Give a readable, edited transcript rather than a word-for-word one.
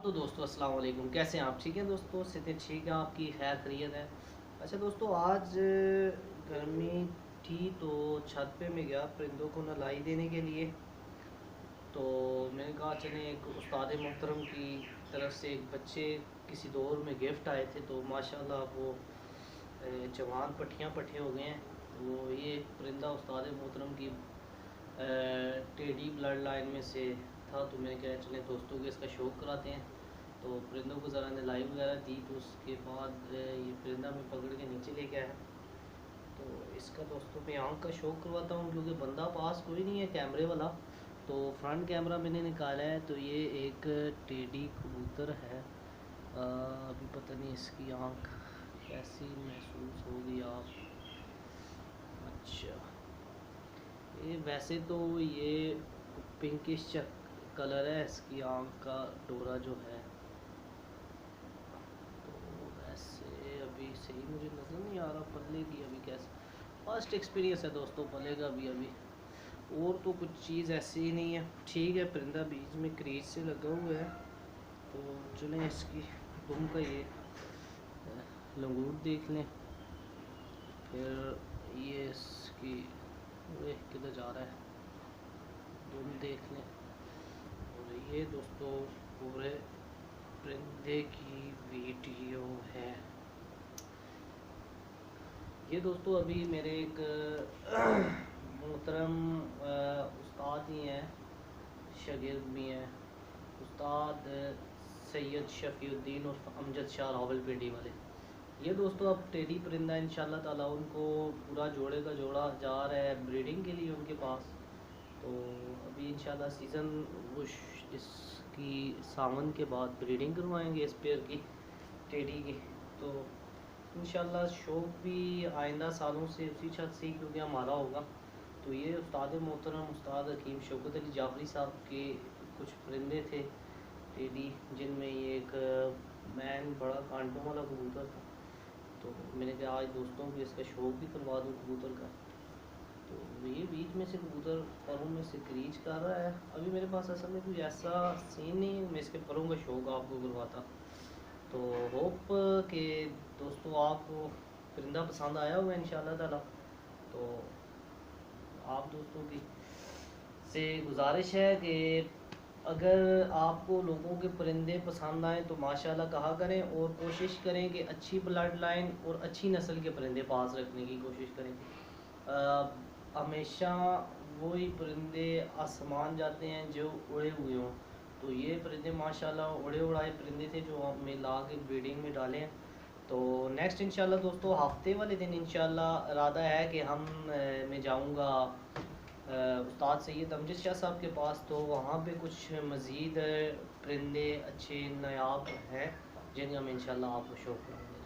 तो दोस्तों अस्सलाम वालेकुम, कैसे हैं आप? ठीक हैं दोस्तों, सेहतें ठीक है, आपकी खैर खैरियत है। अच्छा दोस्तों, आज गर्मी थी तो छत पे मैं गया परिंदों को नलाई देने के लिए। तो मैंने कहा चलें, एक उस्ताद मोहतरम की तरफ से एक बच्चे किसी दौर में गिफ्ट आए थे, तो माशाल्लाह वो जवान पट्टियाँ पट्टे हो गए हैं। वो ये परिंदा उस्ताद मोहतरम की टेडी ब्लड लाइन में से था, तो मैंने कहा चलें दोस्तों को इसका शौक़ कराते हैं। तो परिंदों को ज़रा नलाई वगैरह दी, तो उसके बाद ये परिंदा मैं पकड़ के नीचे लेके आया। तो इसका दोस्तों मैं आँख का शौक़ करवाता हूँ, क्योंकि बंदा पास कोई नहीं है कैमरे वाला। तो फ्रंट कैमरा मैंने निकाला है, तो ये एक टेडी कबूतर है। अभी पता नहीं इसकी आँख कैसी महसूस होगी आप। अच्छा, ये वैसे तो ये पिंकिश कलर है इसकी आँख का डोरा जो है। तो वैसे अभी सही मुझे नज़र नहीं आ रहा पल्ले की अभी कैसे। फर्स्ट एक्सपीरियंस है दोस्तों पलेगा भी अभी, और तो कुछ चीज़ ऐसी ही नहीं है। ठीक है, परिंदा बीच में क्रीज से लगा हुआ है। तो चलें इसकी दुम का ये लंगूर देख लें, फिर ये इसकी किधर जा रहा है दुम देख लें। और ये दोस्तों पूरे परिंदे की वीडियो है। ये दोस्तों अभी मेरे एक मोहतरम उस्ताद ही हैं, शागिर्द भी हैं, उस्ताद सैयद शफ़ीउद्दीन और अमजद शाह रावलपिंडी वाले। ये दोस्तों अब टेडी परिंदा इंशाल्लाह ताला उनको पूरा जोड़े का जोड़ा जा रहा है ब्रीडिंग के लिए उनके पास। तो अभी इंशाल्लाह सीज़न वो इसकी सावन के बाद ब्रीडिंग करवाएंगे इस पेयर की टेडी की। तो इंशाल्लाह शौक़ भी आइंदा सालों से उसी छत से, क्योंकि हमारा होगा। तो ये उस्ताद मोहतरम उस्ताद हकीम शौकत अली जाफरी साहब के कुछ परिंदे थे टेडी, जिनमें ये एक मैन बड़ा कांटों वाला कबूतर था। तो मैंने कहा आज दोस्तों को इसका शौक़ भी करवा दूँ कबूतर का। तो ये बीच में से कबूतर परों में से क्रीच कर रहा है। अभी मेरे पास असल में कोई ऐसा सीन नहीं है, मैं इसके परों का शौक़ आपको करवाता। तो होप कि दोस्तों आपको परिंदा पसंद आया होगा इंशाल्लाह ताला। तो आप दोस्तों की से गुजारिश है कि अगर आपको लोगों के परिंदे पसंद आएँ तो माशाल्लाह कहा करें, और कोशिश करें कि अच्छी ब्लड लाइन और अच्छी नस्ल के परिंदे पास रखने की कोशिश करें। हमेशा वही परिंदे आसमान जाते हैं जो उड़े हुए हों। तो ये परिंदे माशाल्लाह उड़े उड़ाए परिंदे थे जो हमें ला के ब्रीडिंग में डाले हैं। तो नेक्स्ट इंशाल्लाह दोस्तों हफ्ते वाले दिन इंशाल्लाह इरादा है कि मैं जाऊंगा उस्ताद सैयद अमजद शाह साहब के पास। तो वहाँ पे कुछ मज़ीद परिंदे अच्छे नायाब हैं जिनका हम इंशाल्लाह आपको शो करेंगे।